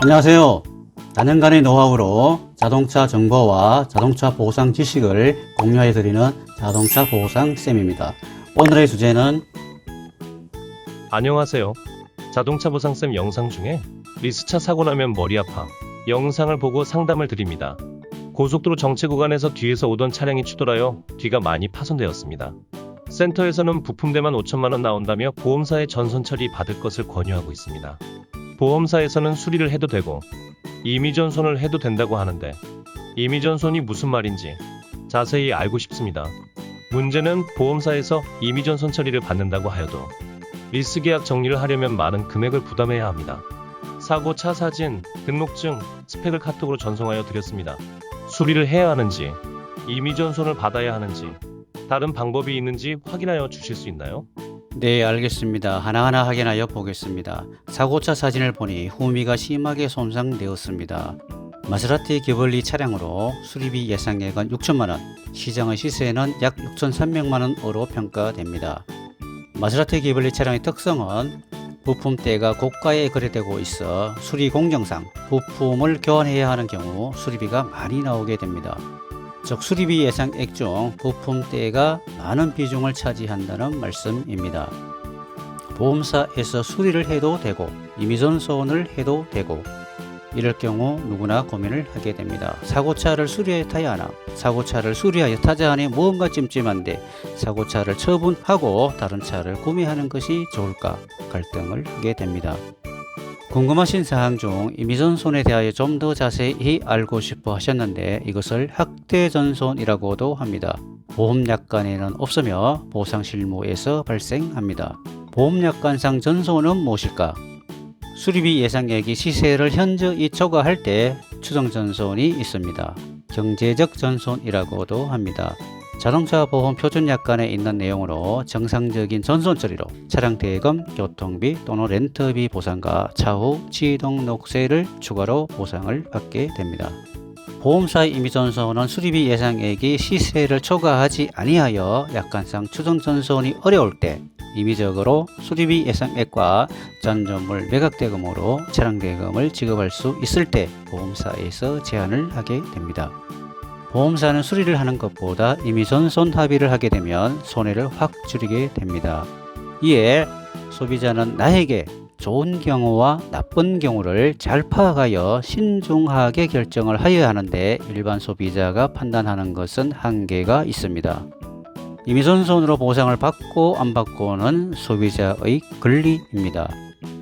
안녕하세요. 다년간의 노하우로 자동차 정보와 자동차 보상 지식을 공유해드리는 자동차 보상 쌤입니다. 오늘의 주제는 안녕하세요. 자동차 보상쌤 영상 중에 리스차 사고 나면 머리 아파 영상을 보고 상담을 드립니다. 고속도로 정체 구간에서 뒤에서 오던 차량이 추돌하여 뒤가 많이 파손되었습니다. 센터에서는 부품대만 5천만원 나온다며 보험사에 전손 처리 받을 것을 권유하고 있습니다. 보험사에서는 수리를 해도 되고 임의전손을 해도 된다고 하는데 임의전손이 무슨 말인지 자세히 알고 싶습니다. 문제는 보험사에서 임의전손 처리를 받는다고 하여도 리스 계약 정리를 하려면 많은 금액을 부담해야 합니다. 사고 차 사진, 등록증, 스펙을 카톡으로 전송하여 드렸습니다. 수리를 해야 하는지, 임의전손을 받아야 하는지, 다른 방법이 있는지 확인하여 주실 수 있나요? 네, 알겠습니다. 하나하나 확인하여 보겠습니다. 사고차 사진을 보니 후미가 심하게 손상되었습니다. 마세라티 기블리 차량으로 수리비 예상액은 6천만원, 시장의 시세는 약 6,300만원으로 평가됩니다. 마세라티 기블리 차량의 특성은 부품대가 고가에 거래되고 있어 수리 공정상 부품을 교환해야 하는 경우 수리비가 많이 나오게 됩니다. 즉 수리비 예상액 중 부품대가 많은 비중을 차지한다는 말씀입니다. 보험사에서 수리를 해도 되고 임의전손을 해도 되고 이럴 경우 누구나 고민을 하게 됩니다. 사고차를 수리하여 타야 하나, 사고차를 수리하여 타자 하니 무언가 찜찜한데 사고차를 처분하고 다른 차를 구매하는 것이 좋을까 갈등을 하게 됩니다. 궁금하신 사항 중 임의전손에 대하여 좀 더 자세히 알고 싶어 하셨는데 이것을 학대전손이라고도 합니다. 보험약관에는 없으며 보상실무에서 발생합니다. 보험약관상 전손은 무엇일까? 수리비 예상액이 시세를 현저히 초과할 때 추정전손이 있습니다. 경제적 전손이라고도 합니다. 자동차 보험 표준약관에 있는 내용으로 정상적인 전손 처리로 차량 대금, 교통비 또는 렌터비 보상과 차후 취등 녹세를 추가로 보상을 받게 됩니다. 보험사의 임의전손은 수리비 예상액이 시세를 초과하지 아니하여 약관상 추정전손이 어려울 때 임의적으로 수리비 예상액과 전조물 매각대금으로 차량 대금을 지급할 수 있을 때 보험사에서 제한을 하게 됩니다. 보험사는 수리를 하는 것보다 임의전손 합의를 하게 되면 손해를 확 줄이게 됩니다. 이에 소비자는 나에게 좋은 경우와 나쁜 경우를 잘 파악하여 신중하게 결정을 하여야 하는데 일반 소비자가 판단하는 것은 한계가 있습니다. 임의전손으로 보상을 받고 안 받고는 소비자의 권리입니다.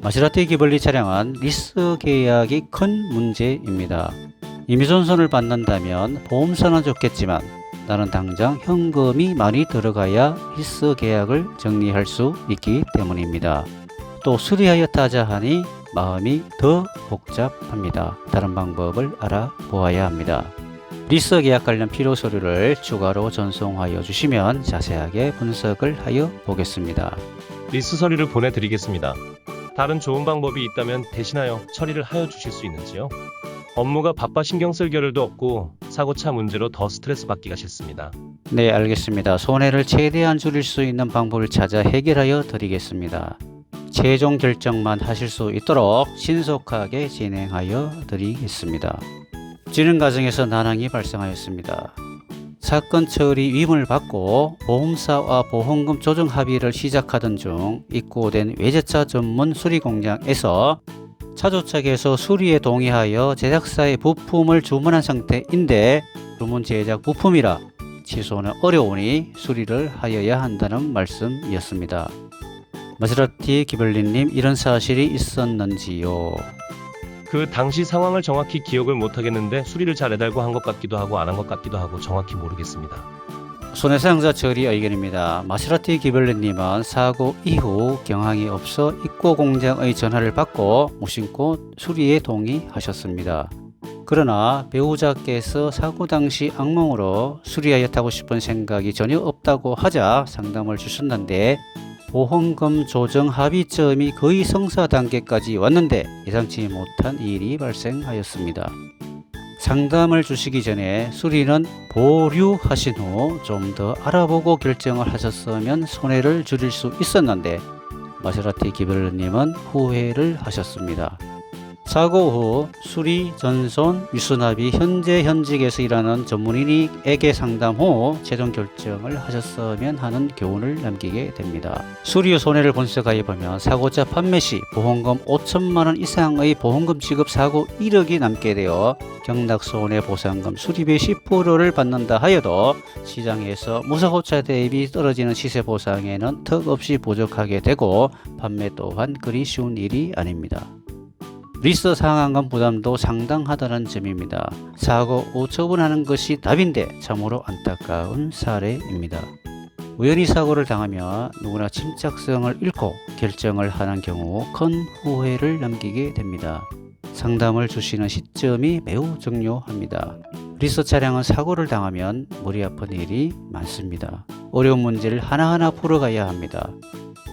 마세라티 기블리 차량은 리스 계약이 큰 문제입니다. 임의전손을 받는다면 보험사는 좋겠지만 나는 당장 현금이 많이 들어가야 리스 계약을 정리할 수 있기 때문입니다. 또 수리하여 타자 하니 마음이 더 복잡합니다. 다른 방법을 알아보아야 합니다. 리스 계약 관련 필요 서류를 추가로 전송하여 주시면 자세하게 분석을 하여 보겠습니다. 리스 서류를 보내드리겠습니다. 다른 좋은 방법이 있다면 대신하여 처리를 하여 주실 수 있는지요? 업무가 바빠 신경 쓸 겨를도 없고 사고차 문제로 더 스트레스 받기가 싫습니다. 네, 알겠습니다. 손해를 최대한 줄일 수 있는 방법을 찾아 해결하여 드리겠습니다. 최종 결정만 하실 수 있도록 신속하게 진행하여 드리겠습니다. 진행 과정에서 난항이 발생하였습니다. 사건 처리 위임을 받고 보험사와 보험금 조정 합의를 시작하던 중 입고된 외제차 전문 수리 공장에서 차주측에서 수리에 동의하여 제작사의 부품을 주문한 상태인데 주문 제작 부품이라 취소는 어려우니 수리를 하여야 한다는 말씀이었습니다. 마세라티 기블리님, 이런 사실이 있었는지요? 그 당시 상황을 정확히 기억을 못하겠는데 수리를 잘 해달고 한 것 같기도 하고 안 한 것 같기도 하고 정확히 모르겠습니다. 손해상자 처리 의견입니다. 마세라티 기블리님은 사고 이후 경황이 없어 입고 공장의 전화를 받고 무심코 수리에 동의하셨습니다. 그러나 배우자께서 사고 당시 악몽으로 수리하여 타고 싶은 생각이 전혀 없다고 하자 상담을 주셨는데 보험금 조정 합의점이 거의 성사 단계까지 왔는데 예상치 못한 일이 발생하였습니다. 상담을 주시기 전에 수리는 보류하신 후 좀 더 알아보고 결정을 하셨으면 손해를 줄일 수 있었는데 마세라티 기블리님은 후회를 하셨습니다. 사고 후 수리, 전손, 유수납이 현재 현직에서 일하는 전문인에게 상담 후 최종 결정을 하셨으면 하는 교훈을 남기게 됩니다. 수리 후 손해를 분석하여 보면 사고차 판매 시 보험금 5천만 원 이상의 보험금 지급 사고 이력이 남게 되어 경락 손해보상금 수리비 10%를 받는다 하여도 시장에서 무사고차 대비 떨어지는 시세 보상에는 턱없이 부족하게 되고 판매 또한 그리 쉬운 일이 아닙니다. 리스 상환금 부담도 상당하다는 점입니다. 사고 후 처분하는 것이 답인데 참으로 안타까운 사례입니다. 우연히 사고를 당하면 누구나 침착성을 잃고 결정을 하는 경우 큰 후회를 남기게 됩니다. 상담을 주시는 시점이 매우 중요합니다. 리스 차량은 사고를 당하면 머리 아픈 일이 많습니다. 어려운 문제를 하나하나 풀어가야 합니다.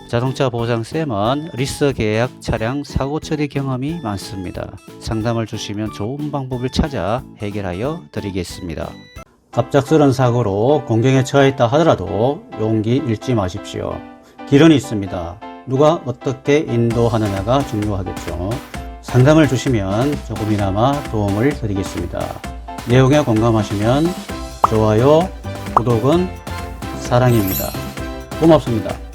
자동차 보상쌤은 리스 계약 차량 사고 처리 경험이 많습니다. 상담을 주시면 좋은 방법을 찾아 해결하여 드리겠습니다. 갑작스런 사고로 공경에 처했다 하더라도 용기 잃지 마십시오. 길은 있습니다. 누가 어떻게 인도하느냐가 중요하겠죠. 상담을 주시면 조금이나마 도움을 드리겠습니다. 내용에 공감하시면 좋아요, 구독은 사랑입니다. 고맙습니다.